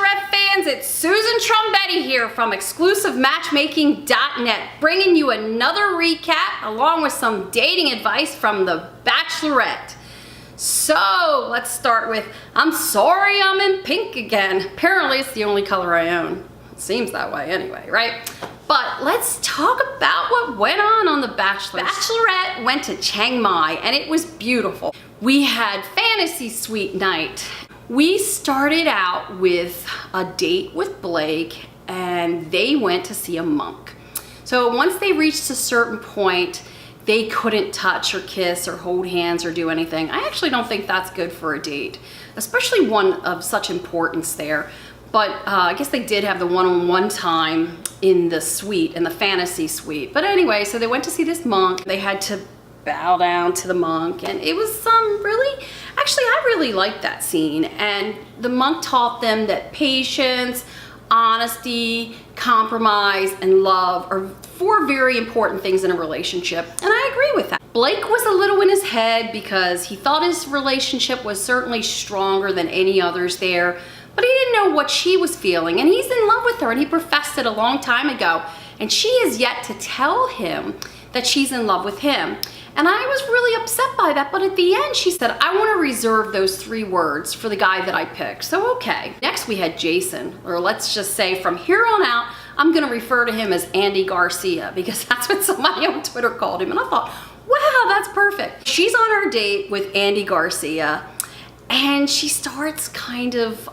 Bachelorette fans, it's Susan Trombetti here from exclusivematchmaking.net, bringing you another recap along with some dating advice from the Bachelorette. So let's start with, I'm sorry I'm in pink again. Apparently it's the only color I own. It seems that way anyway, right? But let's talk about what went on the Bachelor. Bachelorette went to Chiang Mai and it was beautiful. We had fantasy suite night. We started out with a date with Blake and they went to see a monk. So once they reached a certain point, they couldn't touch or kiss or hold hands or do anything. I actually don't think that's good for a date, especially one of such importance there. But I guess they did have the one-on-one time in the suite, in the fantasy suite. But anyway, so they went to see this monk. They had to bow down to the monk, and it was really, actually I really liked that scene. And the monk taught them that patience, honesty, compromise, and love are four very important things in a relationship, and I agree with that. Blake was a little in his head because he thought his relationship was certainly stronger than any others there, but he didn't know what she was feeling, and he's in love with her, and he professed it a long time ago, and she is yet to tell him that she's in love with him. And I was really upset by that, but at the end she said, I want to reserve those 3 words for the guy that I picked. So okay. Next we had Jason, or let's just say from here on out, I'm going to refer to him as Andy Garcia because that's what somebody on Twitter called him. And I thought, wow, that's perfect. She's on her date with Andy Garcia and she starts kind of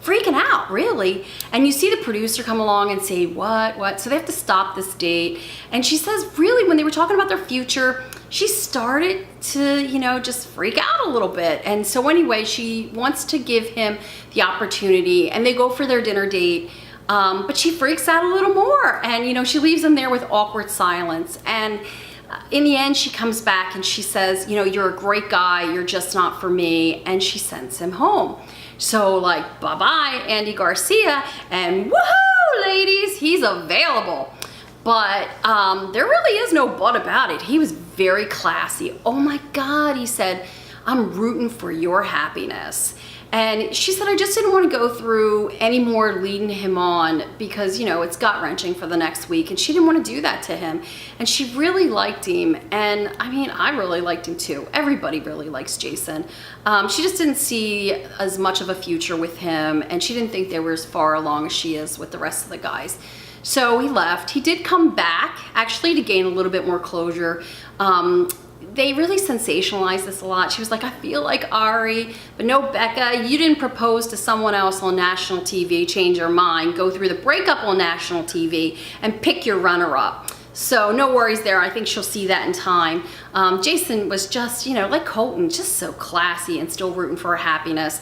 freaking out, really. And you see the producer come along and say, what? So they have to stop this date. And she says, really, when they were talking about their future, she started to, just freak out a little bit. And so anyway, she wants to give him the opportunity and they go for their dinner date. But she freaks out a little more. And, she leaves him there with awkward silence. And in the end, she comes back and she says, you're a great guy. You're just not for me. And she sends him home. So like, bye-bye, Andy Garcia, and woohoo, ladies, he's available. But there really is no but about it. He was very classy. Oh my God, he said, I'm rooting for your happiness. And she said, I just didn't want to go through any more leading him on because, it's gut-wrenching for the next week. And she didn't want to do that to him. And she really liked him. And I mean, I really liked him too. Everybody really likes Jason. She just didn't see as much of a future with him. And she didn't think they were as far along as she is with the rest of the guys. So he left. He did come back, actually, to gain a little bit more closure. They really sensationalized this a lot. She was like, I feel like Ari, but no, Becca, you didn't propose to someone else on national TV, change your mind, go through the breakup on national TV, and pick your runner-up. So no worries there. I think she'll see that in time. Jason was just, like Colton, just so classy and still rooting for her happiness.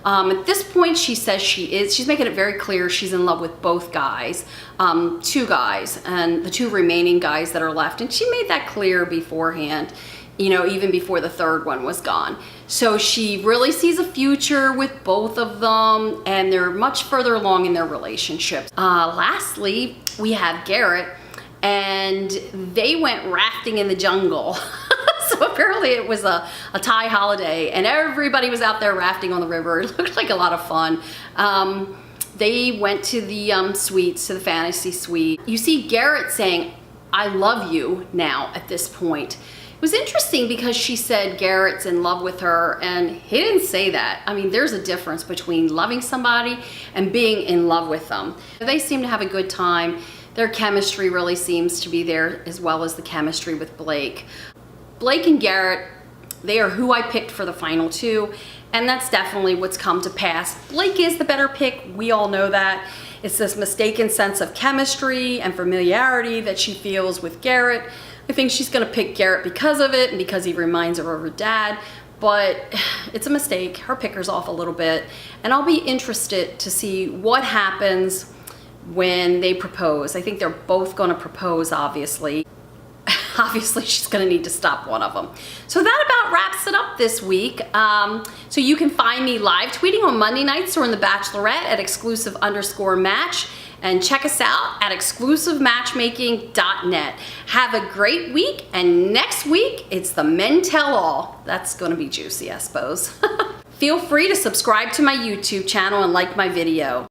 At this point, she says she's making it very clear she's in love with both guys, 2 guys, and the 2 remaining guys that are left. And she made that clear beforehand, even before the 3rd one was gone. So she really sees a future with both of them, and they're much further along in their relationship. Lastly, we have Garrett, and they went rafting in the jungle. So apparently it was a Thai holiday and everybody was out there rafting on the river. It looked like a lot of fun. They went to the suites, to the fantasy suite. You see Garrett saying, I love you now at this point. It was interesting because she said Garrett's in love with her and he didn't say that. I mean, there's a difference between loving somebody and being in love with them. They seem to have a good time. Their chemistry really seems to be there, as well as the chemistry with Blake. Blake and Garrett, they are who I picked for the final 2, and that's definitely what's come to pass. Blake is the better pick, we all know that. It's this mistaken sense of chemistry and familiarity that she feels with Garrett. I think she's gonna pick Garrett because of it and because he reminds her of her dad, but it's a mistake. Her picker's off a little bit, and I'll be interested to see what happens when they propose. I think they're both gonna propose, obviously. Obviously, she's gonna need to stop one of them. So that about wraps it up this week. So you can find me live tweeting on Monday nights or in the Bachelorette at exclusive_match. And check us out at exclusivematchmaking.net. Have a great week, and next week, it's the Men Tell All. That's gonna be juicy, I suppose. Feel free to subscribe to my YouTube channel and like my video.